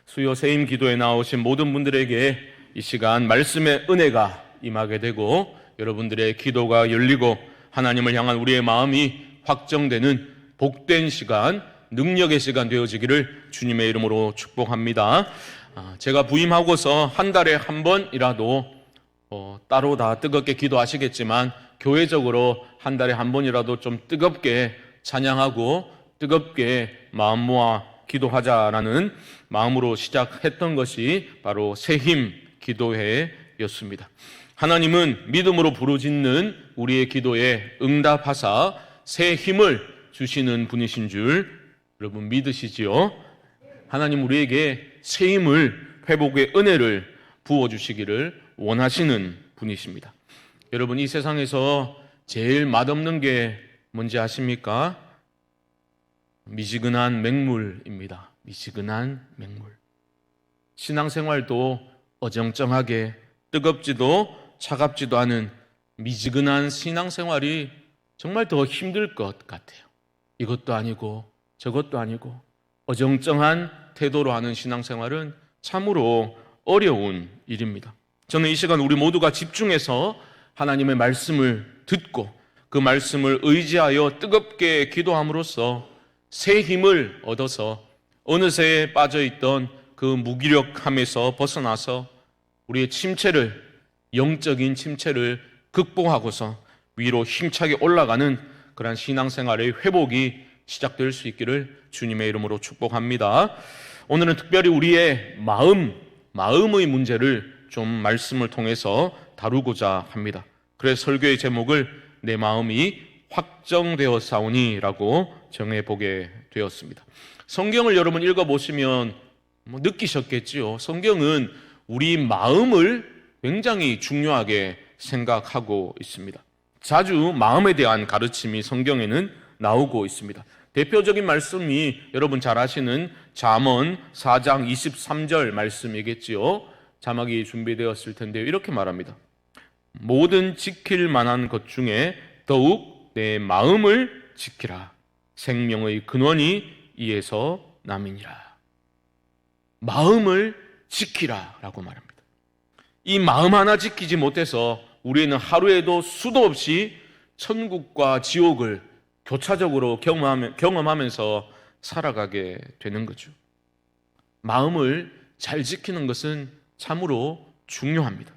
수요 세임 기도에 나오신 모든 분들에게 이 시간 말씀의 은혜가 임하게 되고 여러분들의 기도가 열리고 하나님을 향한 우리의 마음이 확정되는 복된 시간, 능력의 시간 되어지기를 주님의 이름으로 축복합니다. 제가 부임하고서 한 달에 한 번이라도 따로 다 뜨겁게 기도하시겠지만 교회적으로 한 달에 한 번이라도 좀 뜨겁게 찬양하고 뜨겁게 마음 모아 기도하자라는 마음으로 시작했던 것이 바로 새힘 기도회였습니다. 하나님은 믿음으로 부르짖는 우리의 기도에 응답하사 새 힘을 주시는 분이신 줄 여러분 믿으시지요? 하나님 우리에게 새 힘을, 회복의 은혜를 부어주시기를 원하시는 분이십니다. 여러분 이 세상에서 제일 맛없는 게 뭔지 아십니까? 미지근한 맹물입니다. 미지근한 맹물. 신앙생활도 어정쩡하게 뜨겁지도 차갑지도 않은 미지근한 신앙생활이 정말 더 힘들 것 같아요. 이것도 아니고 저것도 아니고 어정쩡한 태도로 하는 신앙생활은 참으로 어려운 일입니다. 저는 이 시간 우리 모두가 집중해서 하나님의 말씀을 듣고 그 말씀을 의지하여 뜨겁게 기도함으로써 새 힘을 얻어서 어느새 빠져있던 그 무기력함에서 벗어나서 우리의 침체를, 영적인 침체를 극복하고서 위로 힘차게 올라가는 그러한 신앙생활의 회복이 시작될 수 있기를 주님의 이름으로 축복합니다. 오늘은 특별히 우리의 마음의 문제를 좀 말씀을 통해서 다루고자 합니다. 그래서 설교의 제목을 내 마음이 확정되었사오니라고 정해보게 되었습니다. 성경을 여러분 읽어보시면 느끼셨겠지요. 성경은 우리 마음을 굉장히 중요하게 생각하고 있습니다. 자주 마음에 대한 가르침이 성경에는 나오고 있습니다. 대표적인 말씀이 여러분 잘 아시는 잠언 4장 23절 말씀이겠지요. 자막이 준비되었을 텐데요. 이렇게 말합니다. 모든 지킬 만한 것 중에 더욱 내 마음을 지키라. 생명의 근원이 이에서 남이니라. 마음을 지키라 라고 말합니다. 이 마음 하나 지키지 못해서 우리는 하루에도 수도 없이 천국과 지옥을 교차적으로 경험하면서 살아가게 되는 거죠. 마음을 잘 지키는 것은 참으로 중요합니다.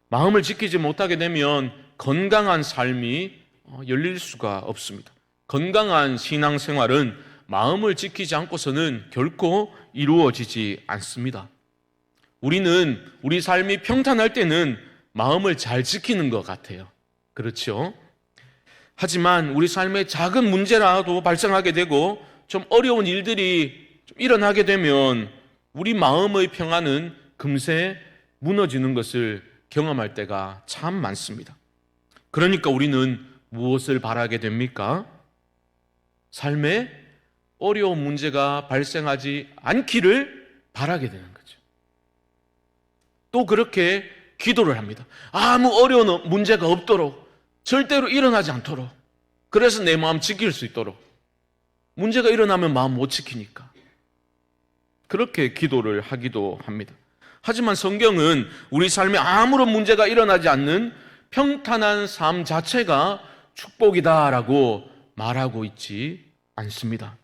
마음을 지키지 못하게 되면 건강한 삶이 열릴 수가 없습니다. 건강한 신앙생활은 마음을 지키지 않고서는 결코 이루어지지 않습니다. 우리는 우리 삶이 평탄할 때는 마음을 잘 지키는 것 같아요. 그렇죠? 하지만 우리 삶에 작은 문제라도 발생하게 되고 좀 어려운 일들이 좀 일어나게 되면 우리 마음의 평안은 금세 무너지는 것을 경험할 때가 참 많습니다. 그러니까 우리는 무엇을 바라게 됩니까? 삶에 어려운 문제가 발생하지 않기를 바라게 되는 거죠. 또 그렇게 기도를 합니다. 아무 어려운 문제가 없도록, 절대로 일어나지 않도록, 그래서 내 마음 지킬 수 있도록. 문제가 일어나면 마음 못 지키니까 그렇게 기도를 하기도 합니다. 하지만 성경은 우리 삶에 아무런 문제가 일어나지 않는 평탄한 삶 자체가 축복이다라고 말하고 있지 않습니다.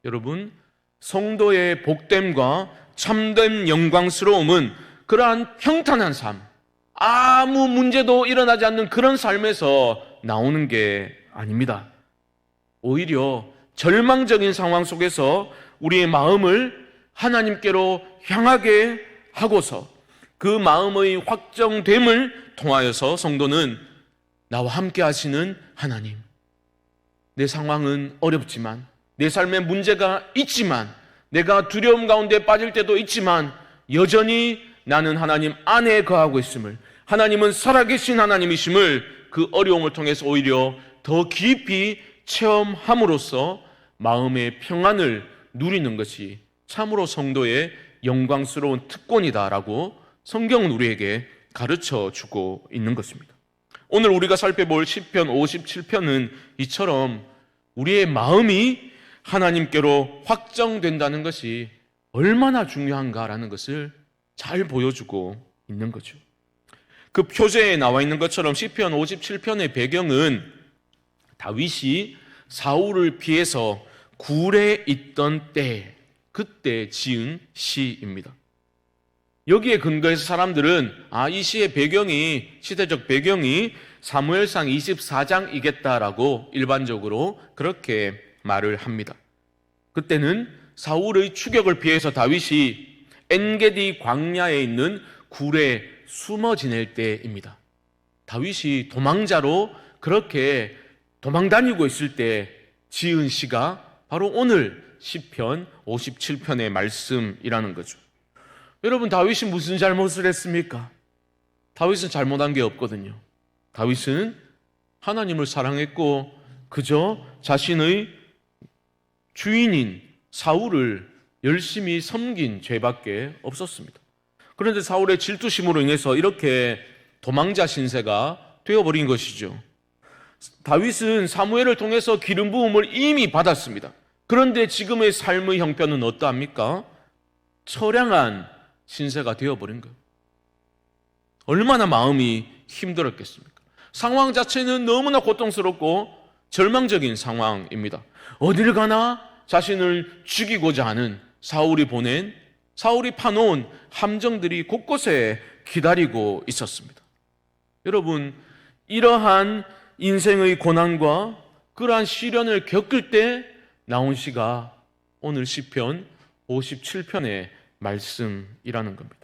여러분, 성도의 복됨과 참된 영광스러움은 그러한 평탄한 삶, 아무 문제도 일어나지 않는 그런 삶에서 나오는 게 아닙니다. 오히려 절망적인 상황 속에서 우리의 마음을 하나님께로 향하게 하고서 그 마음의 확정됨을 통하여서 성도는 나와 함께 하시는 하나님, 내 상황은 어렵지만, 내 삶에 문제가 있지만, 내가 두려움 가운데 빠질 때도 있지만 여전히 나는 하나님 안에 거하고 있음을, 하나님은 살아계신 하나님이심을 그 어려움을 통해서 오히려 더 깊이 체험함으로써 마음의 평안을 누리는 것이 참으로 성도의 영광스러운 특권이다라고 성경은 우리에게 가르쳐주고 있는 것입니다. 오늘 우리가 살펴볼 시편 57편은 이처럼 우리의 마음이 하나님께로 확정된다는 것이 얼마나 중요한가라는 것을 잘 보여주고 있는 거죠. 그 표제에 나와 있는 것처럼 시편 57편의 배경은 다윗이 사울을 피해서 굴에 있던 때, 그때 지은 시입니다. 여기에 근거해서 사람들은 이 시의 배경이, 시대적 배경이 사무엘상 24장이겠다라고 일반적으로 그렇게 말을 합니다. 그때는 사울의 추격을 피해서 다윗이 엔게디 광야에 있는 굴에 숨어 지낼 때입니다. 다윗이 도망자로 그렇게 도망다니고 있을 때 지은 시가 바로 오늘 시편 57편의 말씀이라는 거죠. 여러분, 다윗이 무슨 잘못을 했습니까? 다윗은 잘못한 게 없거든요. 다윗은 하나님을 사랑했고 그저 자신의 주인인 사울을 열심히 섬긴 죄밖에 없었습니다. 그런데 사울의 질투심으로 인해서 이렇게 도망자 신세가 되어버린 것이죠. 다윗은 사무엘을 통해서 기름 부음을 이미 받았습니다. 그런데 지금의 삶의 형편은 어떠합니까? 처량한 신세가 되어버린 거예요. 얼마나 마음이 힘들었겠습니까? 상황 자체는 너무나 고통스럽고 절망적인 상황입니다. 어딜 가나 자신을 죽이고자 하는 사울이 파놓은 함정들이 곳곳에 기다리고 있었습니다. 여러분, 이러한 인생의 고난과 그러한 시련을 겪을 때 나온 시가 오늘 시편 57편의 말씀이라는 겁니다.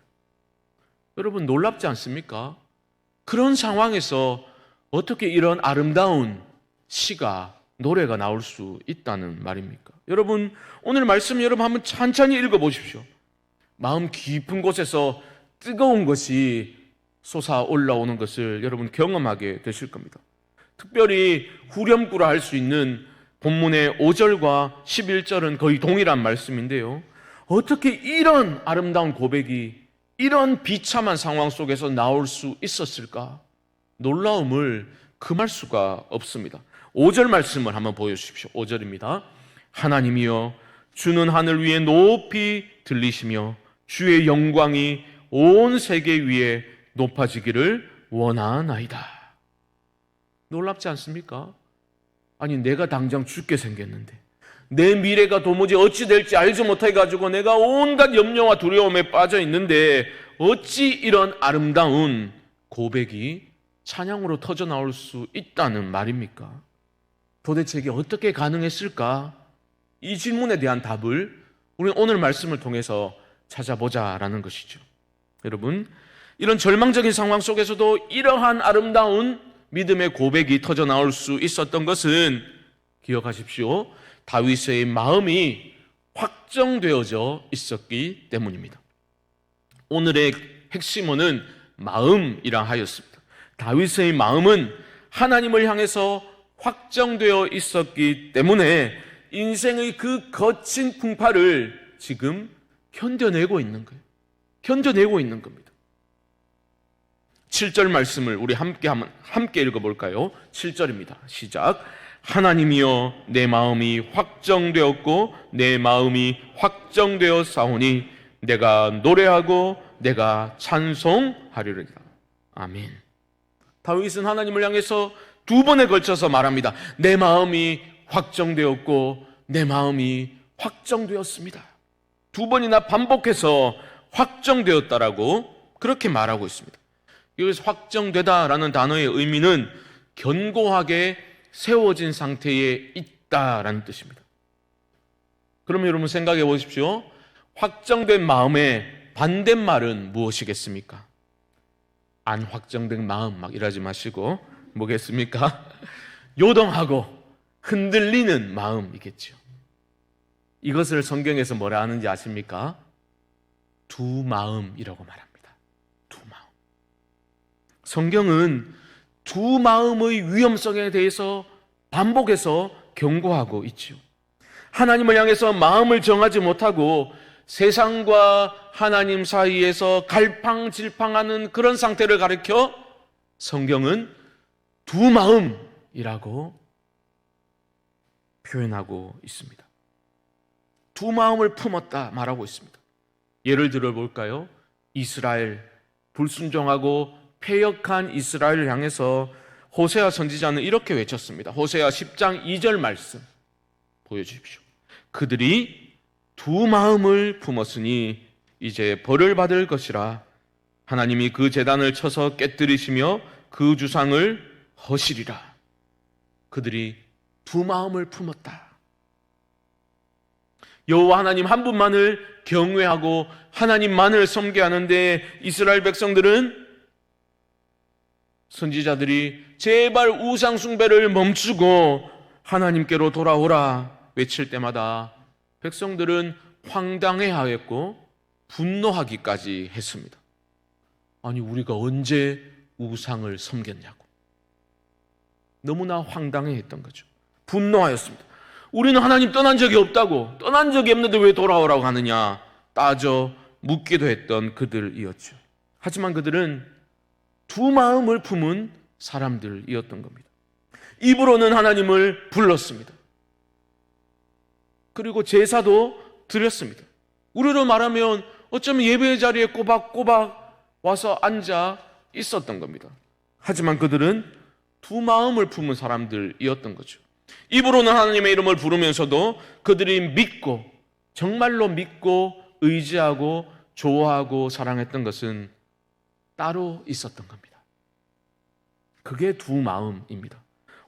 여러분, 놀랍지 않습니까? 그런 상황에서 어떻게 이런 아름다운 시가, 노래가 나올 수 있다는 말입니까? 여러분, 오늘 말씀 여러분 한번 천천히 읽어보십시오. 마음 깊은 곳에서 뜨거운 것이 솟아 올라오는 것을 여러분 경험하게 되실 겁니다. 특별히 후렴구라 할 수 있는 본문의 5절과 11절은 거의 동일한 말씀인데요. 어떻게 이런 아름다운 고백이 이런 비참한 상황 속에서 나올 수 있었을까? 놀라움을 금할 수가 없습니다. 5절 말씀을 한번 보여주십시오. 5절입니다. 하나님이여, 주는 하늘 위에 높이 들리시며 주의 영광이 온 세계 위에 높아지기를 원하나이다. 놀랍지 않습니까? 아니, 내가 당장 죽게 생겼는데 내 미래가 도무지 어찌 될지 알지 못해가지고 내가 온갖 염려와 두려움에 빠져 있는데 어찌 이런 아름다운 고백이 찬양으로 터져 나올 수 있다는 말입니까? 도대체 이게 어떻게 가능했을까? 이 질문에 대한 답을 우리는 오늘 말씀을 통해서 찾아보자라는 것이죠. 여러분, 이런 절망적인 상황 속에서도 이러한 아름다운 믿음의 고백이 터져 나올 수 있었던 것은 기억하십시오. 다윗의 마음이 확정되어져 있었기 때문입니다. 오늘의 핵심어는 마음이라 하였습니다. 다윗의 마음은 하나님을 향해서 확정되어 있었기 때문에 인생의 그 거친 풍파를 지금 견뎌내고 있는 거예요. 견뎌내고 있는 겁니다. 7절 말씀을 우리 함께 읽어볼까요? 7절입니다. 시작. 하나님이여, 내 마음이 확정되었고 내 마음이 확정되어 싸우니 내가 노래하고 내가 찬송하리로다. 아멘. 다윗은 하나님을 향해서 두 번에 걸쳐서 말합니다. 내 마음이 확정되었고 내 마음이 확정되었습니다. 두 번이나 반복해서 확정되었다라고 그렇게 말하고 있습니다. 여기서 확정되다라는 단어의 의미는 견고하게 세워진 상태에 있다라는 뜻입니다. 그러면 여러분 생각해 보십시오. 확정된 마음의 반대말은 무엇이겠습니까? 안 확정된 마음 막 이러지 마시고 뭐겠습니까? 요동하고 흔들리는 마음이겠죠. 이것을 성경에서 뭐라 하는지 아십니까? 두 마음이라고 말합니다. 두 마음. 성경은 두 마음의 위험성에 대해서 반복해서 경고하고 있지요. 하나님을 향해서 마음을 정하지 못하고 세상과 하나님 사이에서 갈팡질팡하는 그런 상태를 가리켜 성경은 두 마음이라고 표현하고 있습니다. 두 마음을 품었다 말하고 있습니다. 예를 들어 볼까요? 이스라엘, 불순종하고 패역한 이스라엘을 향해서 호세아 선지자는 이렇게 외쳤습니다. 호세아 10장 2절 말씀 보여주십시오. 그들이 두 마음을 품었으니 이제 벌을 받을 것이라. 하나님이 그 제단을 쳐서 깨뜨리시며 그 주상을 허시리라. 그들이 두 마음을 품었다. 여호와 하나님 한 분만을 경외하고 하나님만을 섬겨하는데 이스라엘 백성들은, 선지자들이 제발 우상 숭배를 멈추고 하나님께로 돌아오라 외칠 때마다 백성들은 황당해하였고 분노하기까지 했습니다. 아니, 우리가 언제 우상을 섬겼냐고. 너무나 황당해했던 거죠. 분노하였습니다. 우리는 하나님 떠난 적이 없다고, 떠난 적이 없는데 왜 돌아오라고 하느냐 따져 묻기도 했던 그들이었죠. 하지만 그들은 두 마음을 품은 사람들이었던 겁니다. 입으로는 하나님을 불렀습니다. 그리고 제사도 드렸습니다. 우리로 말하면 어쩌면 예배의 자리에 꼬박꼬박 와서 앉아 있었던 겁니다. 하지만 그들은 두 마음을 품은 사람들이었던 거죠. 입으로는 하나님의 이름을 부르면서도 그들이 믿고, 정말로 믿고 의지하고 좋아하고 사랑했던 것은 따로 있었던 겁니다. 그게 두 마음입니다.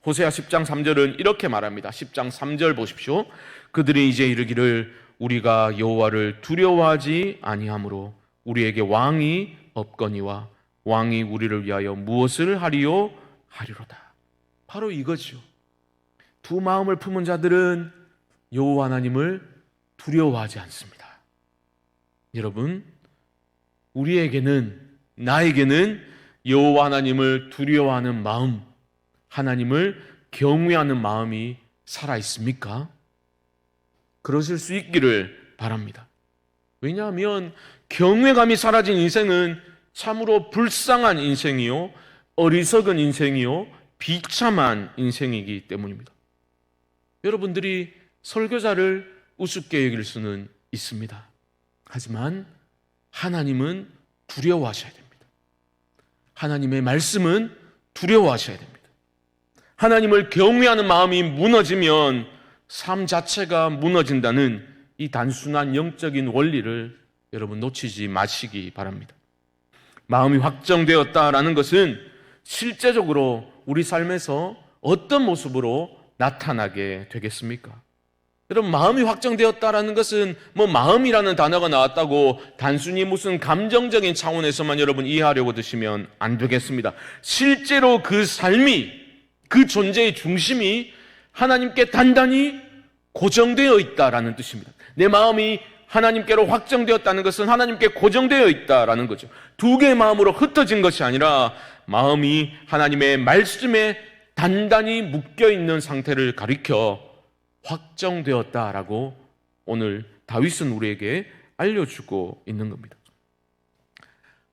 호세아 10장 3절은 이렇게 말합니다. 10장 3절 보십시오. 그들이 이제 이르기를 우리가 여호와를 두려워하지 아니하므로 우리에게 왕이 없거니와 왕이 우리를 위하여 무엇을 하리요 하리로다. 바로 이거죠. 두 마음을 품은 자들은 여호와 하나님을 두려워하지 않습니다. 여러분, 우리에게는, 나에게는 여호와 하나님을 두려워하는 마음, 하나님을 경외하는 마음이 살아있습니까? 그러실 수 있기를 바랍니다. 왜냐하면 경외감이 사라진 인생은 참으로 불쌍한 인생이요, 어리석은 인생이요, 비참한 인생이기 때문입니다. 여러분들이 설교자를 우습게 여길 수는 있습니다. 하지만 하나님은 두려워하셔야 됩니다. 하나님의 말씀은 두려워하셔야 됩니다. 하나님을 경외하는 마음이 무너지면 삶 자체가 무너진다는 이 단순한 영적인 원리를 여러분 놓치지 마시기 바랍니다. 마음이 확정되었다라는 것은 실제적으로 우리 삶에서 어떤 모습으로 나타나게 되겠습니까? 여러분, 마음이 확정되었다라는 것은 마음이라는 단어가 나왔다고 단순히 무슨 감정적인 차원에서만 여러분 이해하려고 드시면 안 되겠습니다. 실제로 그 삶이, 그 존재의 중심이 하나님께 단단히 고정되어 있다라는 뜻입니다. 내 마음이 하나님께로 확정되었다는 것은 하나님께 고정되어 있다라는 거죠. 두 개의 마음으로 흩어진 것이 아니라 마음이 하나님의 말씀에 단단히 묶여있는 상태를 가리켜 확정되었다라고 오늘 다윗은 우리에게 알려주고 있는 겁니다.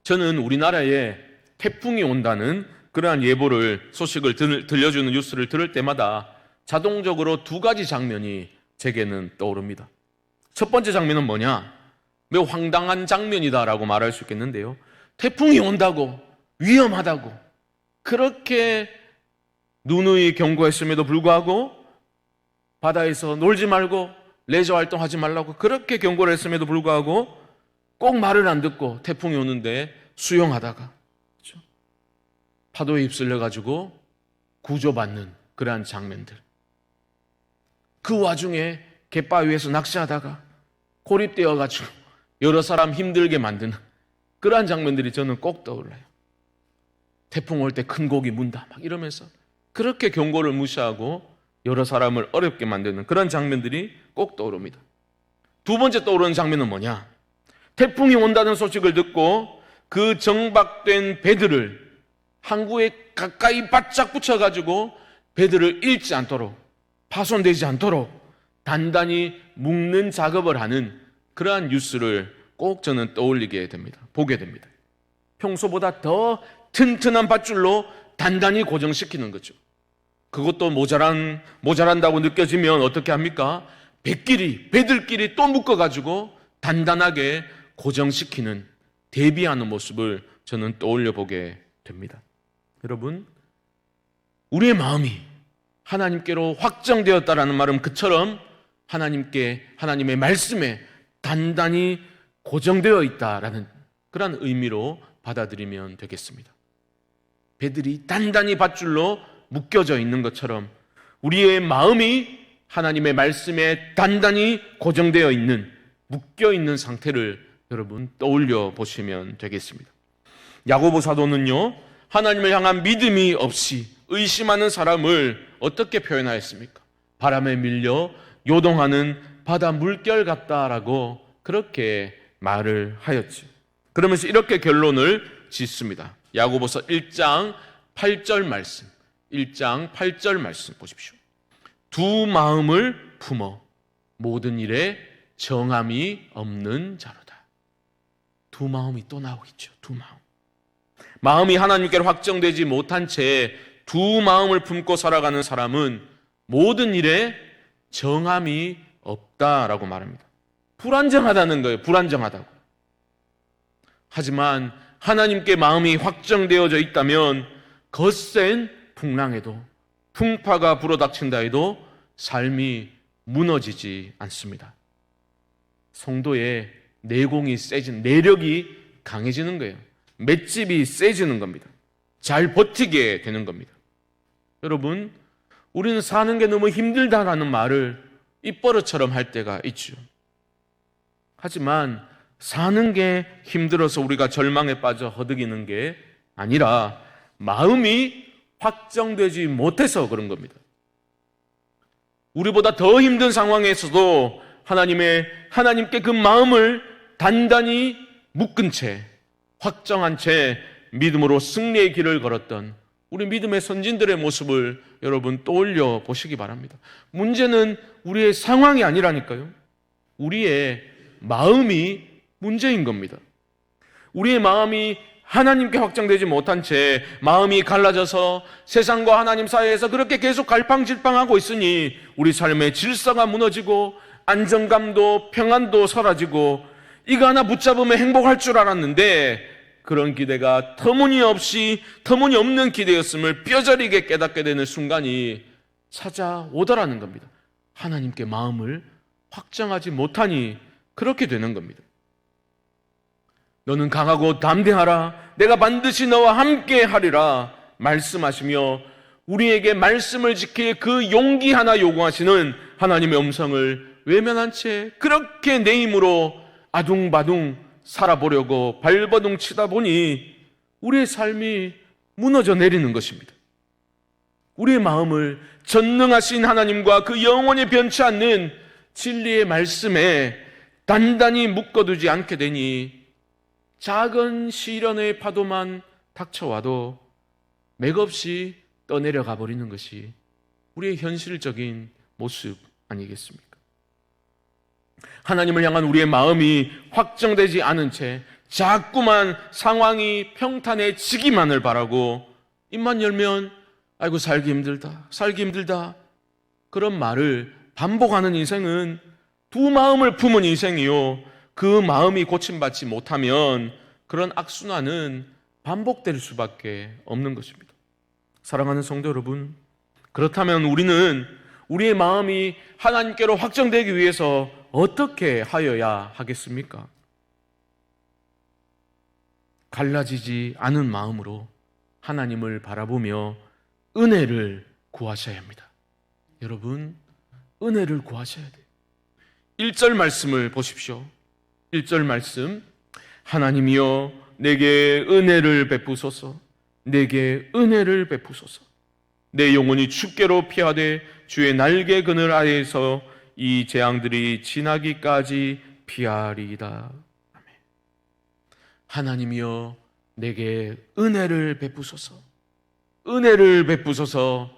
저는 우리나라에 태풍이 온다는 그러한 예보를, 소식을 들려주는 뉴스를 들을 때마다 자동적으로 두 가지 장면이 제게는 떠오릅니다. 첫 번째 장면은 뭐냐? 매우 황당한 장면이다라고 말할 수 있겠는데요. 태풍이 온다고, 위험하다고 그렇게 누누이 경고했음에도 불구하고 바다에서 놀지 말고 레저 활동하지 말라고 그렇게 경고를 했음에도 불구하고 꼭 말을 안 듣고 태풍이 오는데 수영하다가, 그렇죠? 파도에 휩쓸려가지고 구조받는 그러한 장면들. 그 와중에 갯바위에서 낚시하다가 고립되어가지고 여러 사람 힘들게 만드는 그러한 장면들이 저는 꼭 떠올라요. 태풍 올 때 큰 고기 문다 막 이러면서 그렇게 경고를 무시하고 여러 사람을 어렵게 만드는 그런 장면들이 꼭 떠오릅니다. 두 번째 떠오르는 장면은 뭐냐? 태풍이 온다는 소식을 듣고 그 정박된 배들을 항구에 가까이 바짝 붙여가지고 배들을 잃지 않도록, 파손되지 않도록 단단히 묶는 작업을 하는 그러한 뉴스를 꼭 저는 떠올리게 됩니다. 보게 됩니다. 평소보다 더 튼튼한 밧줄로 단단히 고정시키는 거죠. 그것도 모자란다고 느껴지면 어떻게 합니까? 배들끼리 또 묶어가지고 단단하게 고정시키는, 대비하는 모습을 저는 떠올려 보게 됩니다. 여러분, 우리의 마음이 하나님께로 확정되었다라는 말은 그처럼 하나님의 말씀에 단단히 고정되어 있다라는 그런 의미로 받아들이면 되겠습니다. 배들이 단단히 밧줄로 묶여져 있는 것처럼 우리의 마음이 하나님의 말씀에 단단히 고정되어 있는, 묶여 있는 상태를 여러분 떠올려 보시면 되겠습니다. 야고보 사도는요, 하나님을 향한 믿음이 없이 의심하는 사람을 어떻게 표현하였습니까? 바람에 밀려 요동하는 바다 물결 같다라고 그렇게 말을 하였지. 그러면서 이렇게 결론을 짓습니다. 야고보서 1장 8절 말씀, 1장 8절 말씀 보십시오. 두 마음을 품어 모든 일에 정함이 없는 자로다. 두 마음이 또 나오겠죠. 두 마음. 마음이 하나님께로 확정되지 못한 채 두 마음을 품고 살아가는 사람은 모든 일에 정함이 없다라고 말합니다. 불안정하다는 거예요. 불안정하다고. 하지만 하나님께 마음이 확정되어져 있다면 거센 풍랑에도, 풍파가 불어닥친다 해도 삶이 무너지지 않습니다. 성도의 내공이 세진, 내력이 강해지는 거예요. 맷집이 세지는 겁니다. 잘 버티게 되는 겁니다. 여러분, 우리는 사는 게 너무 힘들다라는 말을 입버릇처럼 할 때가 있죠. 하지만 사는 게 힘들어서 우리가 절망에 빠져 허덕이는 게 아니라 마음이 확정되지 못해서 그런 겁니다. 우리보다 더 힘든 상황에서도 하나님께 그 마음을 단단히 묶은 채, 확정한 채 믿음으로 승리의 길을 걸었던 우리 믿음의 선진들의 모습을 여러분 떠올려 보시기 바랍니다. 문제는 우리의 상황이 아니라니까요. 우리의 마음이 문제인 겁니다. 우리의 마음이 하나님께 확정되지 못한 채 마음이 갈라져서 세상과 하나님 사이에서 그렇게 계속 갈팡질팡하고 있으니 우리 삶의 질서가 무너지고 안정감도 평안도 사라지고 이거 하나 붙잡으면 행복할 줄 알았는데 그런 기대가 터무니없는 기대였음을 뼈저리게 깨닫게 되는 순간이 찾아오더라는 겁니다. 하나님께 마음을 확정하지 못하니 그렇게 되는 겁니다. 너는 강하고 담대하라. 내가 반드시 너와 함께 하리라 말씀하시며 우리에게 말씀을 지킬 그 용기 하나 요구하시는 하나님의 음성을 외면한 채 그렇게 내 힘으로 아둥바둥 살아보려고 발버둥 치다 보니 우리의 삶이 무너져 내리는 것입니다. 우리의 마음을 전능하신 하나님과 그 영원히 변치 않는 진리의 말씀에 단단히 묶어두지 않게 되니 작은 시련의 파도만 닥쳐와도 맥없이 떠내려가 버리는 것이 우리의 현실적인 모습 아니겠습니까? 하나님을 향한 우리의 마음이 확정되지 않은 채 자꾸만 상황이 평탄해지기만을 바라고 입만 열면 아이고 살기 힘들다 그런 말을 반복하는 인생은 두 마음을 품은 인생이요 그 마음이 고침받지 못하면 그런 악순환은 반복될 수밖에 없는 것입니다. 사랑하는 성도 여러분, 그렇다면 우리는 우리의 마음이 하나님께로 확정되기 위해서 어떻게 하여야 하겠습니까? 갈라지지 않은 마음으로 하나님을 바라보며 은혜를 구하셔야 합니다. 여러분, 은혜를 구하셔야 돼요. 1절 말씀을 보십시오. 1절 말씀, 하나님이여 내게 은혜를 베푸소서, 내게 은혜를 베푸소서. 내 영혼이 주께로 피하되 주의 날개 그늘 아래에서 이 재앙들이 지나기까지 피하리이다. 아멘. 하나님이여 내게 은혜를 베푸소서. 은혜를 베푸소서.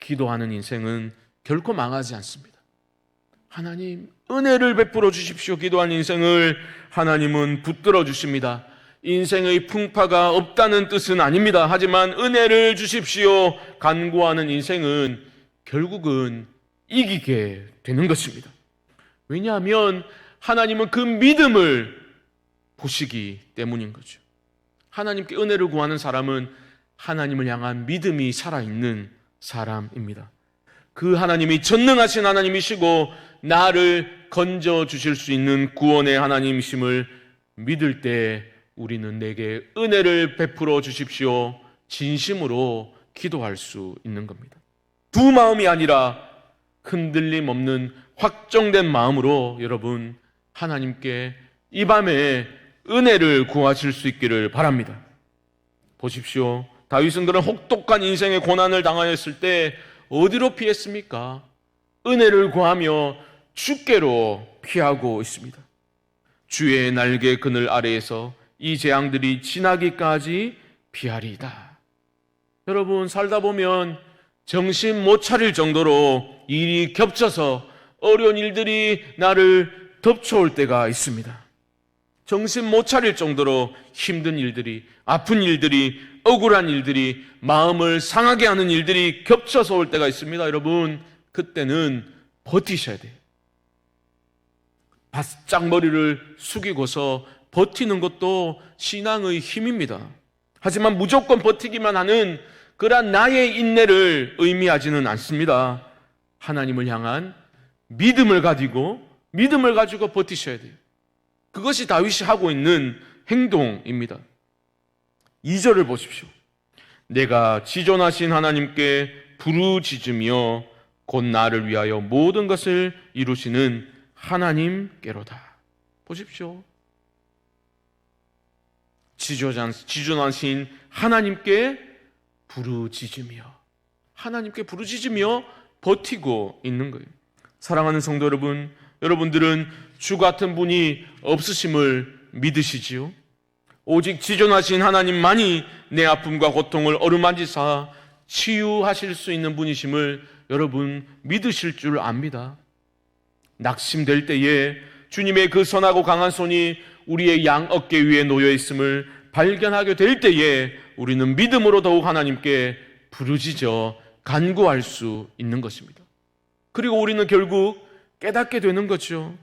기도하는 인생은 결코 망하지 않습니다. 하나님 은혜를 베풀어 주십시오. 기도하는 인생을 하나님은 붙들어 주십니다. 인생의 풍파가 없다는 뜻은 아닙니다. 하지만 은혜를 주십시오 간구하는 인생은 결국은 이기게 되는 것입니다. 왜냐하면 하나님은 그 믿음을 보시기 때문인 거죠. 하나님께 은혜를 구하는 사람은 하나님을 향한 믿음이 살아있는 사람입니다. 그 하나님이 전능하신 하나님이시고 나를 건져주실 수 있는 구원의 하나님이심을 믿을 때 우리는 내게 은혜를 베풀어 주십시오 진심으로 기도할 수 있는 겁니다. 두 마음이 아니라 흔들림 없는 확정된 마음으로 여러분 하나님께 이 밤에 은혜를 구하실 수 있기를 바랍니다. 보십시오. 다윗은 그런 혹독한 인생의 고난을 당하였을 때 어디로 피했습니까? 은혜를 구하며 주께로 피하고 있습니다. 주의 날개 그늘 아래에서 이 재앙들이 지나기까지 피하리이다. 여러분 살다 보면 정신 못 차릴 정도로 일이 겹쳐서 어려운 일들이 나를 덮쳐올 때가 있습니다. 정신 못 차릴 정도로 힘든 일들이, 아픈 일들이, 억울한 일들이, 마음을 상하게 하는 일들이 겹쳐서 올 때가 있습니다. 여러분 그때는 버티셔야 돼요. 바짝 머리를 숙이고서 버티는 것도 신앙의 힘입니다. 하지만 무조건 버티기만 하는 그러한 나의 인내를 의미하지는 않습니다. 하나님을 향한 믿음을 가지고 버티셔야 돼요. 그것이 다윗이 하고 있는 행동입니다. 2절을 보십시오. 내가 지존하신 하나님께 부르짖으며 곧 나를 위하여 모든 것을 이루시는 하나님께로다. 보십시오. 지존하신 하나님께 부르짖으며 버티고 있는 거예요. 사랑하는 성도 여러분, 여러분들은 주 같은 분이 없으심을 믿으시지요? 오직 지존하신 하나님만이 내 아픔과 고통을 어루만지사 치유하실 수 있는 분이심을 여러분 믿으실 줄 압니다. 낙심될 때에 주님의 그 선하고 강한 손이 우리의 양 어깨 위에 놓여 있음을 발견하게 될 때에 우리는 믿음으로 더욱 하나님께 부르짖어 간구할 수 있는 것입니다. 그리고 우리는 결국 깨닫게 되는 거죠.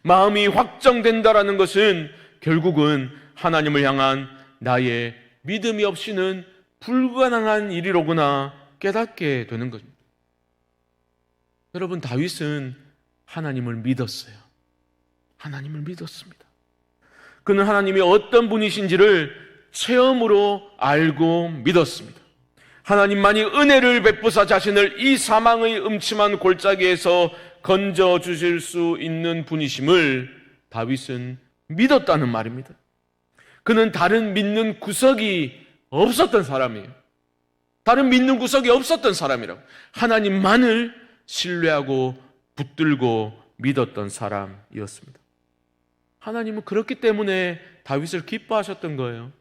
마음이 확정된다라는 것은 결국은 하나님을 향한 나의 믿음이 없이는 불가능한 일이로구나 깨닫게 되는 것입니다. 여러분 다윗은 하나님을 믿었어요. 하나님을 믿었습니다. 그는 하나님이 어떤 분이신지를 체험으로 알고 믿었습니다. 하나님만이 은혜를 베푸사 자신을 이 사망의 음침한 골짜기에서 건져주실 수 있는 분이심을 다윗은 믿었다는 말입니다. 그는 다른 믿는 구석이 없었던 사람이에요. 다른 믿는 구석이 없었던 사람이라고. 하나님만을 신뢰하고 붙들고 믿었던 사람이었습니다. 하나님은 그렇기 때문에 다윗을 기뻐하셨던 거예요.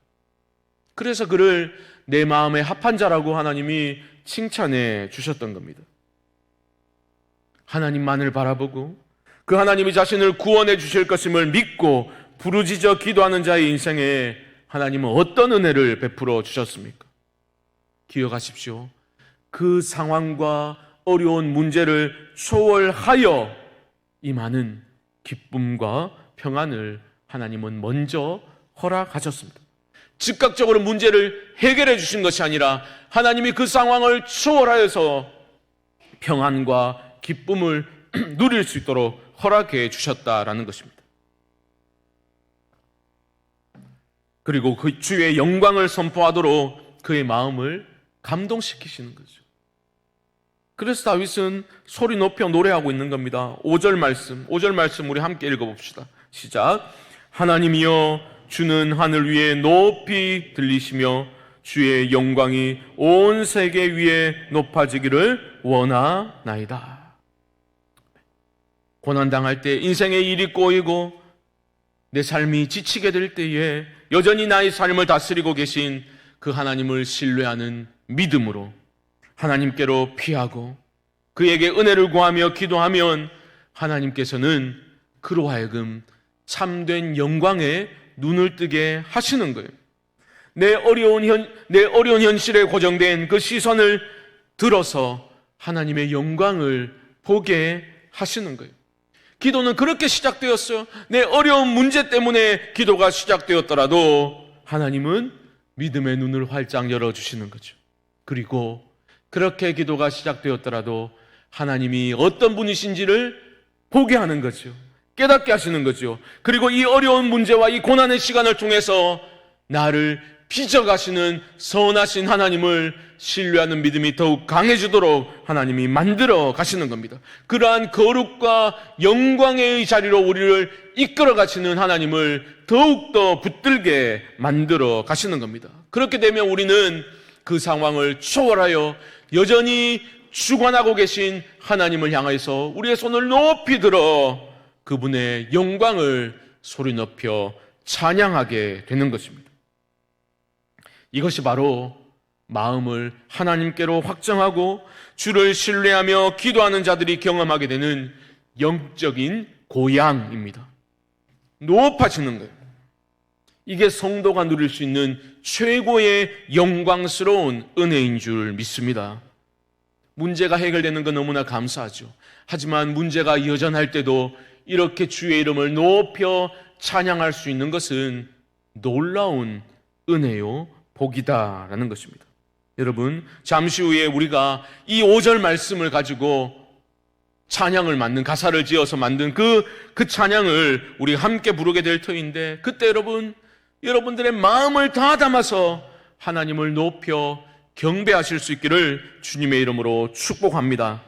그래서 그를 내 마음에 합한 자라고 하나님이 칭찬해 주셨던 겁니다. 하나님만을 바라보고 그 하나님이 자신을 구원해 주실 것임을 믿고 부르짖어 기도하는 자의 인생에 하나님은 어떤 은혜를 베풀어 주셨습니까? 기억하십시오. 그 상황과 어려운 문제를 초월하여 임하는 기쁨과 평안을 하나님은 먼저 허락하셨습니다. 즉각적으로 문제를 해결해 주신 것이 아니라 하나님이 그 상황을 초월하여서 평안과 기쁨을 누릴 수 있도록 허락해 주셨다라는 것입니다. 그리고 그 주의 영광을 선포하도록 그의 마음을 감동시키시는 거죠. 그래서 다윗은 소리 높여 노래하고 있는 겁니다. 5절 말씀 우리 함께 읽어봅시다. 시작. 하나님이여 주는 하늘 위에 높이 들리시며 주의 영광이 온 세계 위에 높아지기를 원하나이다. 고난당할 때 인생의 일이 꼬이고 내 삶이 지치게 될 때에 여전히 나의 삶을 다스리고 계신 그 하나님을 신뢰하는 믿음으로 하나님께로 피하고 그에게 은혜를 구하며 기도하면 하나님께서는 그로 하여금 참된 영광에 눈을 뜨게 하시는 거예요. 내 어려운 현실에 고정된 그 시선을 들어서 하나님의 영광을 보게 하시는 거예요. 기도는 그렇게 시작되었어요. 내 어려운 문제 때문에 기도가 시작되었더라도 하나님은 믿음의 눈을 활짝 열어주시는 거죠. 그리고 그렇게 기도가 시작되었더라도 하나님이 어떤 분이신지를 보게 하는 거죠. 깨닫게 하시는 거죠. 그리고 이 어려운 문제와 이 고난의 시간을 통해서 나를 빚어가시는 선하신 하나님을 신뢰하는 믿음이 더욱 강해지도록 하나님이 만들어 가시는 겁니다. 그러한 거룩과 영광의 자리로 우리를 이끌어 가시는 하나님을 더욱더 붙들게 만들어 가시는 겁니다. 그렇게 되면 우리는 그 상황을 초월하여 여전히 주관하고 계신 하나님을 향해서 우리의 손을 높이 들어 그분의 영광을 소리 높여 찬양하게 되는 것입니다. 이것이 바로 마음을 하나님께로 확정하고 주를 신뢰하며 기도하는 자들이 경험하게 되는 영적인 고향입니다. 높아지는 거예요. 이게 성도가 누릴 수 있는 최고의 영광스러운 은혜인 줄 믿습니다. 문제가 해결되는 건 너무나 감사하죠. 하지만 문제가 여전할 때도 이렇게 주의 이름을 높여 찬양할 수 있는 것은 놀라운 은혜요 복이다라는 것입니다. 여러분, 잠시 후에 우리가 이 5절 말씀을 가지고 찬양을 만든, 가사를 지어서 만든 그 찬양을 우리 함께 부르게 될 터인데, 그때 여러분들의 마음을 다 담아서 하나님을 높여 경배하실 수 있기를 주님의 이름으로 축복합니다.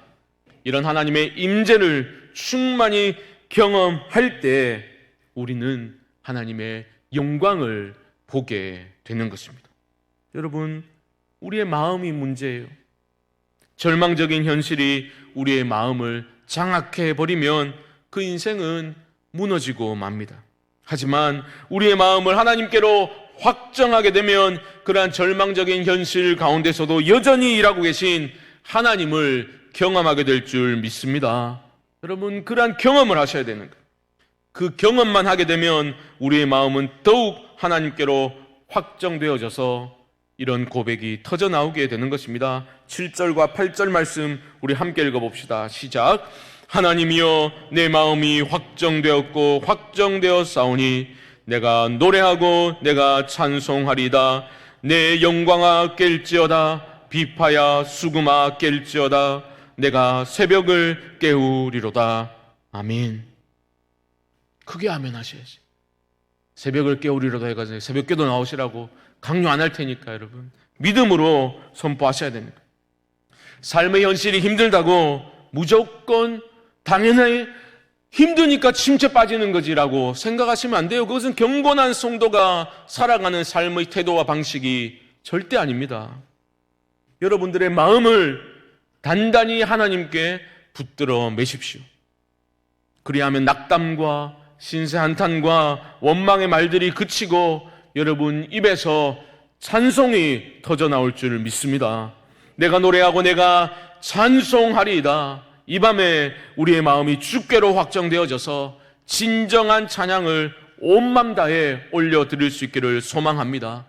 이런 하나님의 임재를 충만히 경험할 때 우리는 하나님의 영광을 보게 되는 것입니다. 여러분, 우리의 마음이 문제예요. 절망적인 현실이 우리의 마음을 장악해버리면 그 인생은 무너지고 맙니다. 하지만 우리의 마음을 하나님께로 확정하게 되면 그러한 절망적인 현실 가운데서도 여전히 일하고 계신 하나님을 경험하게 될 줄 믿습니다. 여러분, 그러한 경험을 하셔야 되는 거예요. 그 경험만 하게 되면 우리의 마음은 더욱 하나님께로 확정되어져서 이런 고백이 터져 나오게 되는 것입니다. 7절과 8절 말씀 우리 함께 읽어봅시다. 시작. 하나님이여, 내 마음이 확정되었고 확정되었사오니 내가 노래하고 내가 찬송하리다. 내 영광아 깰지어다. 비파야 수금아 깰지어다. 내가 새벽을 깨우리로다. 아멘. 크게 아멘 하셔야지. 새벽을 깨우리로다 해가지고 새벽기도 나오시라고 강요 안 할 테니까 여러분 믿음으로 선포하셔야 됩니다. 삶의 현실이 힘들다고 무조건 당연히 힘드니까 침체 빠지는 거지라고 생각하시면 안 돼요. 그것은 경건한 성도가 살아가는 삶의 태도와 방식이 절대 아닙니다. 여러분들의 마음을 단단히 하나님께 붙들어 매십시오. 그리하면 낙담과 신세 한탄과 원망의 말들이 그치고 여러분 입에서 찬송이 터져 나올 줄 믿습니다. 내가 노래하고 내가 찬송하리이다. 이 밤에 우리의 마음이 주께로 확정되어져서 진정한 찬양을 온 맘 다해 올려드릴 수 있기를 소망합니다.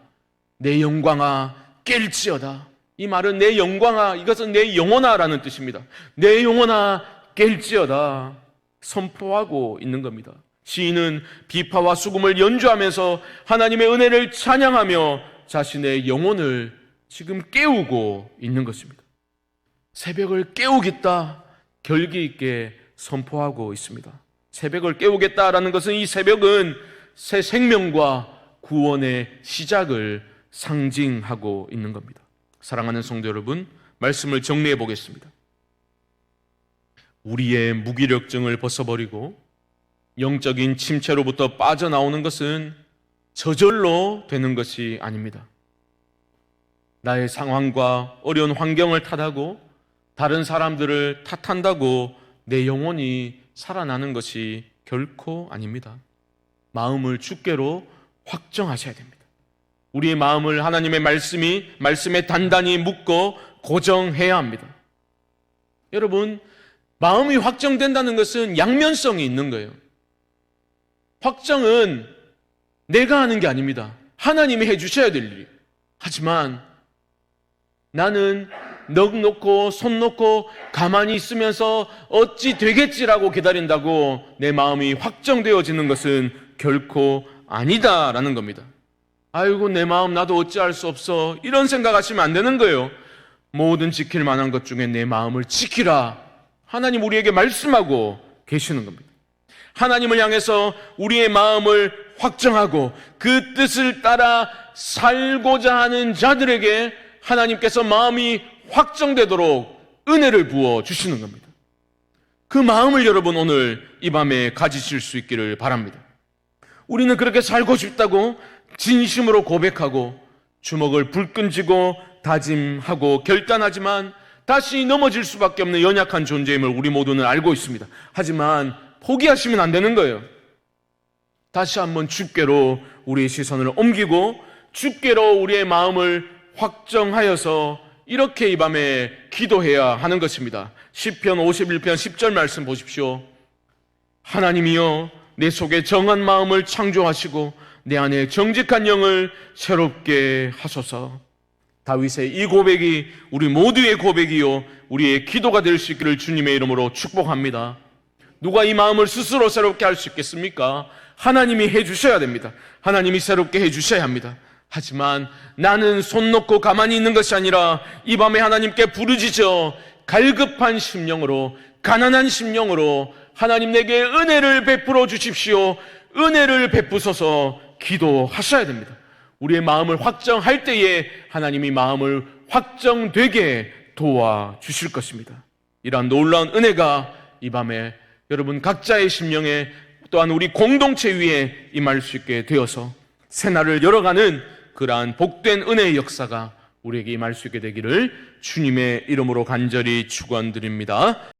내 영광아 깰지어다. 이 말은 내 영광아, 이것은 내 영혼아라는 뜻입니다. 내 영혼아 깰지어다 선포하고 있는 겁니다. 시인은 비파와 수금을 연주하면서 하나님의 은혜를 찬양하며 자신의 영혼을 지금 깨우고 있는 것입니다. 새벽을 깨우겠다 결기 있게 선포하고 있습니다. 새벽을 깨우겠다라는 것은 이 새벽은 새 생명과 구원의 시작을 상징하고 있는 겁니다. 사랑하는 성도 여러분, 말씀을 정리해 보겠습니다. 우리의 무기력증을 벗어버리고 영적인 침체로부터 빠져나오는 것은 저절로 되는 것이 아닙니다. 나의 상황과 어려운 환경을 탓하고 다른 사람들을 탓한다고 내 영혼이 살아나는 것이 결코 아닙니다. 마음을 주께로 확정하셔야 됩니다. 우리의 마음을 하나님의 말씀에 단단히 묶고 고정해야 합니다. 여러분, 마음이 확정된다는 것은 양면성이 있는 거예요. 확정은 내가 하는 게 아닙니다. 하나님이 해주셔야 될 일이에요. 하지만 나는 넋 놓고 손 놓고 가만히 있으면서 어찌 되겠지라고 기다린다고 내 마음이 확정되어지는 것은 결코 아니다라는 겁니다. 아이고 내 마음 나도 어찌할 수 없어, 이런 생각하시면 안 되는 거예요. 모든 지킬 만한 것 중에 내 마음을 지키라, 하나님 우리에게 말씀하고 계시는 겁니다. 하나님을 향해서 우리의 마음을 확정하고 그 뜻을 따라 살고자 하는 자들에게 하나님께서 마음이 확정되도록 은혜를 부어 주시는 겁니다. 그 마음을 여러분 오늘 이 밤에 가지실 수 있기를 바랍니다. 우리는 그렇게 살고 싶다고 진심으로 고백하고 주먹을 불끈 쥐고 다짐하고 결단하지만 다시 넘어질 수밖에 없는 연약한 존재임을 우리 모두는 알고 있습니다. 하지만 포기하시면 안 되는 거예요. 다시 한번 주께로 우리의 시선을 옮기고 주께로 우리의 마음을 확정하여서 이렇게 이 밤에 기도해야 하는 것입니다. 시편 51편 10절 말씀 보십시오. 하나님이여 내 속에 정한 마음을 창조하시고 내 안에 정직한 영을 새롭게 하소서. 다윗의 이 고백이 우리 모두의 고백이요 우리의 기도가 될 수 있기를 주님의 이름으로 축복합니다. 누가 이 마음을 스스로 새롭게 할 수 있겠습니까? 하나님이 해주셔야 됩니다. 하나님이 새롭게 해주셔야 합니다. 하지만 나는 손 놓고 가만히 있는 것이 아니라 이 밤에 하나님께 부르짖어 갈급한 심령으로, 가난한 심령으로 하나님 내게 은혜를 베풀어 주십시오, 은혜를 베푸소서 기도하셔야 됩니다. 우리의 마음을 확정할 때에 하나님이 마음을 확정되게 도와주실 것입니다. 이러한 놀라운 은혜가 이 밤에 여러분 각자의 심령에 또한 우리 공동체 위에 임할 수 있게 되어서 새날을 열어가는 그러한 복된 은혜의 역사가 우리에게 임할 수 있게 되기를 주님의 이름으로 간절히 축원드립니다.